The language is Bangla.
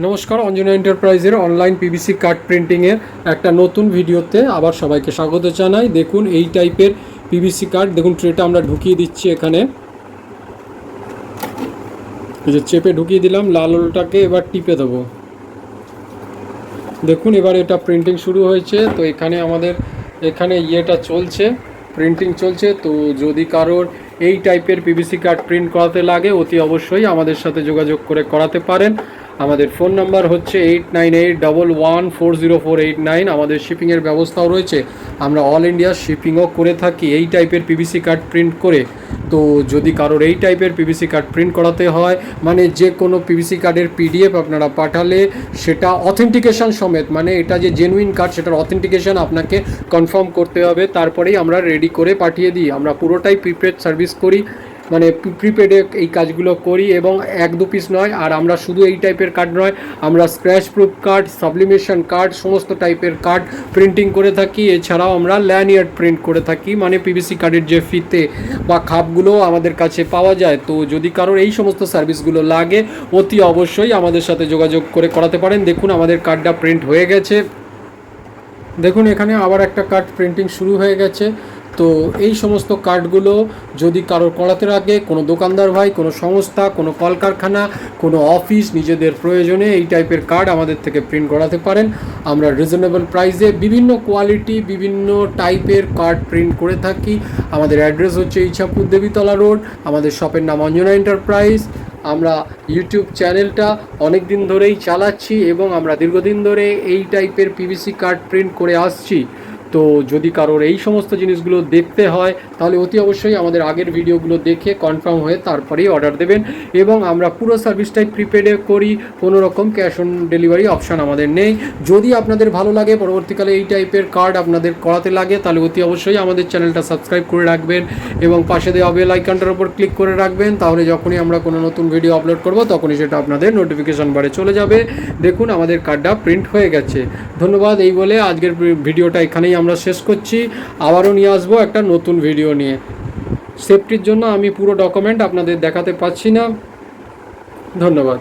নমস্কার, অঞ্জনা এন্টারপ্রাইজের অনলাইন পিভিসি কার্ড প্রিন্টিংয়ের একটা নতুন ভিডিওতে আবার সবাইকে স্বাগত জানাই। দেখুন এই টাইপের পিভিসি কার্ড, দেখুন ট্রেটা আমরা ঢুকিয়ে দিচ্ছি এখানে, এই যে চেপে ঢুকিয়ে দিলাম। লাল আলোটাকে এবার টিপে দেবো। দেখুন এবার এটা প্রিন্টিং শুরু হয়েছে। তো এখানে ইয়েটা চলছে, প্রিন্টিং চলছে। তো যদি কারোর এই টাইপের পিভিসি কার্ড প্রিন্ট করাতে লাগে অতি অবশ্যই আমাদের সাথে যোগাযোগ করে করাতে পারেন। আমাদের ফোন নাম্বার হচ্ছে 8981140489। আমাদের শিপিংয়ের ব্যবস্থাও রয়েছে, আমরা অল ইন্ডিয়া শিপিংও করে থাকি এই টাইপের পিভিসি কার্ড প্রিন্ট করে। তো যদি কারোর এই টাইপের পিভিসি কার্ড প্রিন্ট করাতে হয়, মানে যে কোনো পিভিসি কার্ডের পিডিএফ আপনারা পাঠালে সেটা অথেন্টিকেশন সমেত, মানে এটা যে জেনুইন কার্ড সেটার অথেন্টিকেশন আপনাকে কনফার্ম করতে হবে, তারপরেই আমরা রেডি করে পাঠিয়ে দিই। আমরা পুরোটাই প্রিপেড সার্ভিস করি, মানে প্রিপেডে এই কাজগুলো করি, এবং এক দু পিস নয়। আর আমরা শুধু এই টাইপের কার্ড নয়, আমরা scratch proof card, sublimation card, সমস্ত টাইপের কার্ড প্রিন্টিং করে থাকি। এছাড়াও আমরা ল্যানিয়ার্ড প্রিন্ট করে থাকি, মানে পিভিসি কার্ডের যে ফিতে বা খাপগুলো আমাদের কাছে পাওয়া যায়। তো যদি কারোর এই সমস্ত সার্ভিসগুলো লাগে অতি অবশ্যই আমাদের সাথে যোগাযোগ করে করাতে পারেন। দেখুন আমাদের কার্ডটা প্রিন্ট হয়ে গেছে। দেখুন এখানে আবার একটা কার্ড প্রিন্টিং শুরু হয়ে গেছে। তো এই সমস্ত কার্ডগুলো যদি কারোর করাতে লাগে, কোনো দোকানদার ভাই, কোনো সংস্থা, কোনো কলকারখানা, কোনো অফিস, নিজেদের প্রয়োজনে এই টাইপের কার্ড আমাদের থেকে প্রিন্ট করাতে পারেন। আমরা রিজনেবল প্রাইসে বিভিন্ন কোয়ালিটি, বিভিন্ন টাইপের কার্ড প্রিন্ট করে থাকি। আমাদের অ্যাড্রেস হচ্ছে ইছাপুর দেবীতলা রোড। আমাদের শপের নাম অঞ্জনা এন্টারপ্রাইজ। আমরা ইউটিউব চ্যানেলটা অনেক দিন ধরেই চালাচ্ছি এবং আমরা দীর্ঘদিন ধরে এই টাইপের পিভিসি কার্ড প্রিন্ট করে আসছি। তো যদি কারোর এই সমস্ত জিনিসগুলো দেখতে হয় তাহলে অতি অবশ্যই আমাদের আগের ভিডিওগুলো দেখে কনফার্ম হয়ে তারপরেই অর্ডার দেবেন। এবং আমরা পুরো সার্ভিসটাই প্রিপেডে করি, কোনো রকম ক্যাশ অন ডেলিভারি অপশান আমাদের নেই। যদি আপনাদের ভালো লাগে, পরবর্তীকালে এই টাইপের কার্ড আপনাদের করাতে লাগে, তাহলে অতি অবশ্যই আমাদের চ্যানেলটা সাবস্ক্রাইব করে রাখবেন এবং পাশে দেওয়া বেল আইকনটার উপর ক্লিক করে রাখবেন। তাহলে যখনই আমরা কোনো নতুন ভিডিও আপলোড করব তখনই সেটা আপনাদের নোটিফিকেশন বারে চলে যাবে। দেখুন আমাদের কার্ডটা প্রিন্ট হয়ে গেছে। ধন্যবাদ। এই বলে আজকের ভিডিওটা এখানেই আমরা শেষ করছি। আবারও নিয়ে আসবো একটা নতুন ভিডিও নিয়ে। সেফটির জন্য আমি পুরো ডকুমেন্ট আপনাদের দেখাতে পাচ্ছি না। ধন্যবাদ।